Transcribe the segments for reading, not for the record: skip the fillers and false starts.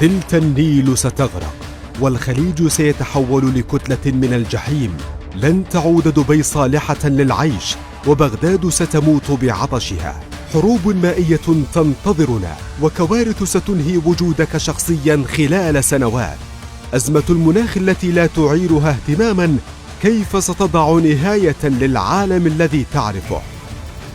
دلتا النيل ستغرق، والخليج سيتحول لكتلة من الجحيم. لن تعود دبي صالحة للعيش، وبغداد ستموت بعطشها. حروب مائية تنتظرنا، وكوارث ستنهي وجودك شخصيا خلال سنوات. أزمة المناخ التي لا تعيرها اهتماما، كيف ستضع نهاية للعالم الذي تعرفه؟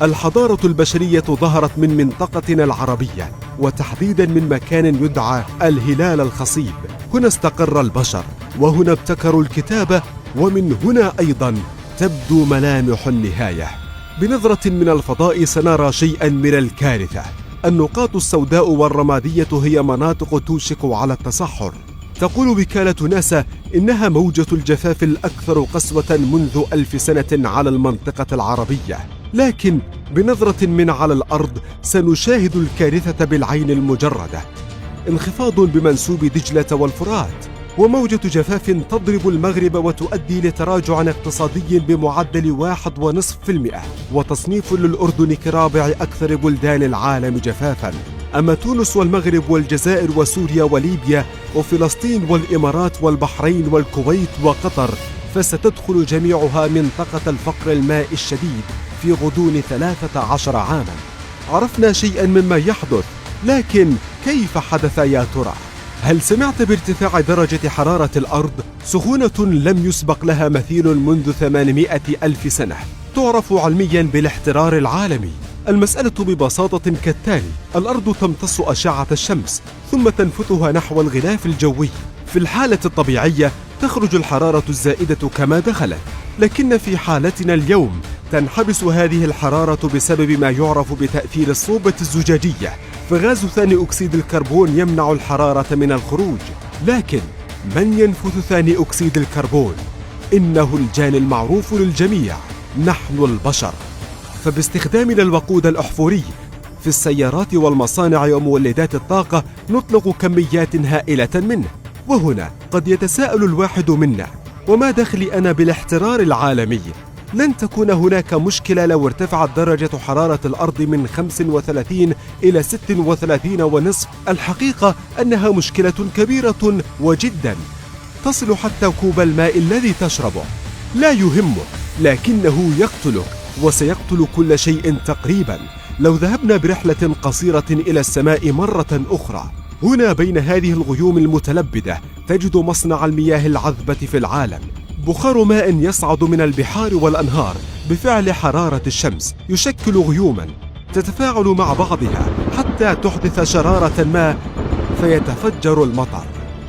الحضارة البشرية ظهرت من منطقتنا العربية، وتحديدا من مكان يدعى الهلال الخصيب. هنا استقر البشر، وهنا ابتكروا الكتابة، ومن هنا أيضا تبدو ملامح النهاية. بنظرة من الفضاء سنرى شيئا من الكارثة. النقاط السوداء والرمادية هي مناطق توشك على التصحر. تقول وكالة ناسا إنها موجة الجفاف الأكثر قسوة منذ 1000 سنة على المنطقة العربية. لكن بنظرة من على الأرض سنشاهد الكارثة بالعين المجردة. انخفاض بمنسوب دجلة والفرات، وموجة جفاف تضرب المغرب وتؤدي لتراجع اقتصادي بمعدل 1.5%، وتصنيف للأردن كرابع أكثر بلدان العالم جفافاً. أما تونس والمغرب والجزائر وسوريا وليبيا وفلسطين والإمارات والبحرين والكويت وقطر فستدخل جميعها منطقة الفقر الماء الشديد في غضون 13 عاماً. عرفنا شيئاً مما يحدث، لكن كيف حدث يا ترى؟ هل سمعت بارتفاع درجة حرارة الأرض؟ سخونة لم يسبق لها مثيل منذ 800 ألف سنة، تعرف علمياً بالاحترار العالمي. المسألة ببساطة كالتالي: الأرض تمتص أشعة الشمس ثم تنفثها نحو الغلاف الجوي. في الحالة الطبيعية تخرج الحرارة الزائدة كما دخلت، لكن في حالتنا اليوم تنحبس هذه الحرارة بسبب ما يعرف بتأثير الصوبة الزجاجية، فغاز ثاني أكسيد الكربون يمنع الحرارة من الخروج. لكن من ينفث ثاني أكسيد الكربون؟ إنه الجان المعروف للجميع، نحن البشر. فباستخدامنا الوقود الأحفوري في السيارات والمصانع ومولدات الطاقة نطلق كميات هائلة منه. وهنا قد يتساءل الواحد منا: وما دخلي أنا بالاحترار العالمي؟ لن تكون هناك مشكلة لو ارتفعت درجة حرارة الأرض من 35 إلى 36.5. الحقيقة أنها مشكلة كبيرة وجدا، تصل حتى كوب الماء الذي تشربه. لا يهمك، لكنه يقتلك، وسيقتل كل شيء تقريبا. لو ذهبنا برحلة قصيرة إلى السماء مرة أخرى، هنا بين هذه الغيوم المتلبدة تجد مصنع المياه العذبة في العالم. بخار ماء يصعد من البحار والأنهار بفعل حرارة الشمس، يشكل غيوما تتفاعل مع بعضها حتى تحدث شرارة ما فيتفجر المطر.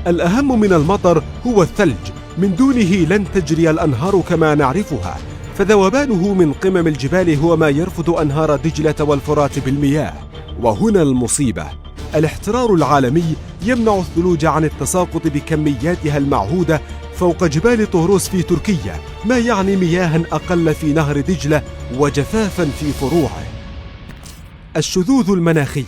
الأهم من المطر هو الثلج، من دونه لن تجري الأنهار كما نعرفها، فذوبانه من قمم الجبال هو ما يرفض أنهار دجلة والفرات بالمياه. وهنا المصيبة: الاحترار العالمي يمنع الثلوج عن التساقط بكمياتها المعهودة فوق جبال طهروس في تركيا، ما يعني مياها أقل في نهر دجلة وجفافا في فروعه. الشذوذ المناخي.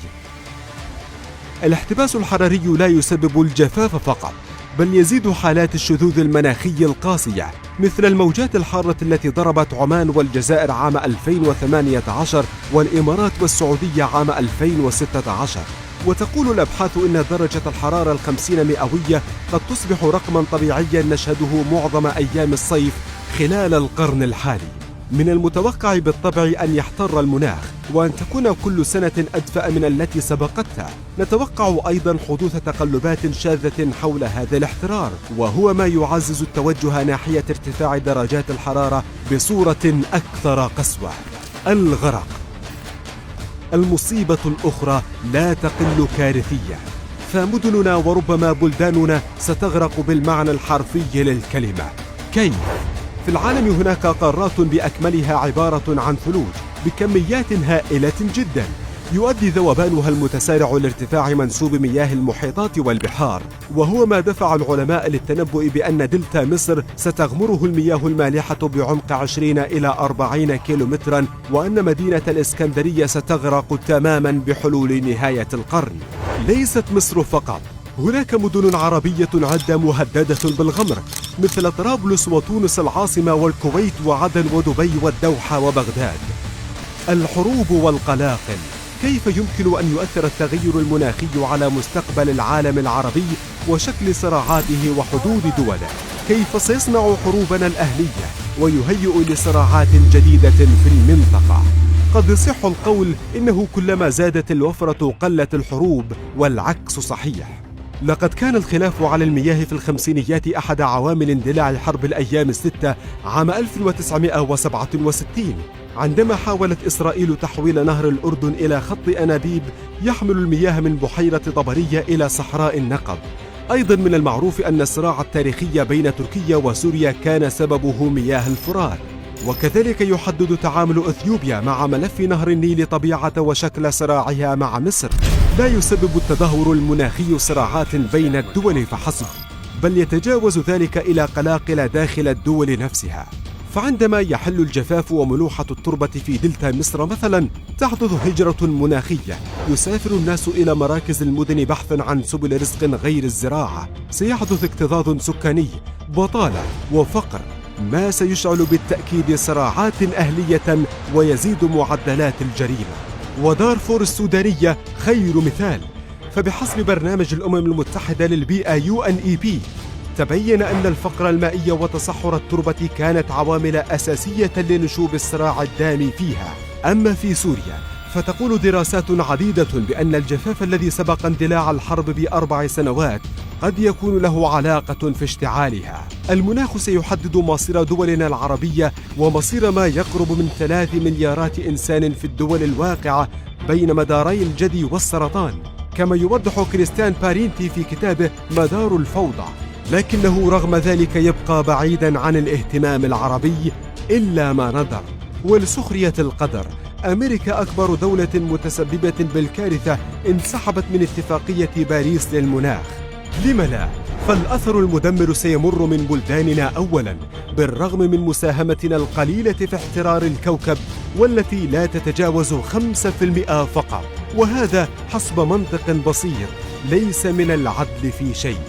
الاحتباس الحراري لا يسبب الجفاف فقط، بل يزيد حالات الشذوذ المناخي القاسية، مثل الموجات الحارة التي ضربت عمان والجزائر عام 2018 والإمارات والسعودية عام 2016. وتقول الأبحاث إن درجة الحرارة 50 مئوية قد تصبح رقما طبيعيا نشهده معظم أيام الصيف خلال القرن الحالي. من المتوقع بالطبع أن يحتر المناخ، وأن تكون كل سنة أدفأ من التي سبقتها. نتوقع أيضا حدوث تقلبات شاذة حول هذا الاحترار، وهو ما يعزز التوجه ناحية ارتفاع درجات الحرارة بصورة أكثر قسوة. الغرق. المصيبة الأخرى لا تقل كارثية، فمدننا وربما بلداننا ستغرق بالمعنى الحرفي للكلمة. كيف؟ في العالم هناك قارات بأكملها عبارة عن ثلوج بكميات هائلة جدا، يؤدي ذوبانها المتسارع لارتفاع منسوب مياه المحيطات والبحار، وهو ما دفع العلماء للتنبؤ بأن دلتا مصر ستغمره المياه المالحة بعمق 20 إلى 40 كيلومترا، وأن مدينة الإسكندرية ستغرق تماما بحلول نهاية القرن. ليست مصر فقط، هناك مدن عربية عدة مهددة بالغمر، مثل طرابلس وتونس العاصمة والكويت وعدن ودبي والدوحة وبغداد. الحروب والقلاقل. كيف يمكن أن يؤثر التغير المناخي على مستقبل العالم العربي وشكل صراعاته وحدود دوله؟ كيف سيصنع حروبنا الأهلية ويهيئ لصراعات جديدة في المنطقة؟ قد يصح القول إنه كلما زادت الوفرة قلت الحروب، والعكس صحيح. لقد كان الخلاف على المياه في الخمسينيات أحد عوامل اندلاع حرب الأيام الستة عام 1967، عندما حاولت إسرائيل تحويل نهر الأردن إلى خط أنابيب يحمل المياه من بحيرة طبرية إلى صحراء النقب. أيضا من المعروف أن الصراع التاريخي بين تركيا وسوريا كان سببه مياه الفرات، وكذلك يحدد تعامل إثيوبيا مع ملف نهر النيل طبيعة وشكل صراعها مع مصر. لا يسبب التدهور المناخي صراعات بين الدول فحسب، بل يتجاوز ذلك إلى قلاقل داخل الدول نفسها. فعندما يحل الجفاف وملوحة التربة في دلتا مصر مثلا، تحدث هجرة مناخية، يسافر الناس إلى مراكز المدن بحثا عن سبل رزق غير الزراعة، سيحدث اكتظاظ سكاني، بطالة وفقر، ما سيشعل بالتأكيد صراعات أهلية ويزيد معدلات الجريمة. ودارفور السودانية خير مثال، فبحسب برنامج الأمم المتحدة للبيئة UNEP، تبين أن الفقر المائي وتصحر التربة كانت عوامل أساسية لنشوب الصراع الدامي فيها. أما في سوريا فتقول دراسات عديدة بأن الجفاف الذي سبق اندلاع الحرب ب4 سنوات قد يكون له علاقة في اشتعالها. المناخ سيحدد مصير دولنا العربية ومصير ما يقرب من 3 مليارات إنسان في الدول الواقعة بين مداري الجدي والسرطان، كما يوضح كريستيان بارينتي في كتابه مدار الفوضى. لكنه رغم ذلك يبقى بعيدا عن الاهتمام العربي إلا ما ندر. ولسخرية القدر، أمريكا أكبر دولة متسببة بالكارثة انسحبت من اتفاقية باريس للمناخ. لم لا؟ فالأثر المدمر سيمر من بلداننا أولا، بالرغم من مساهمتنا القليلة في احترار الكوكب والتي لا تتجاوز 5% فقط، وهذا حسب منطق بسيط ليس من العدل في شيء.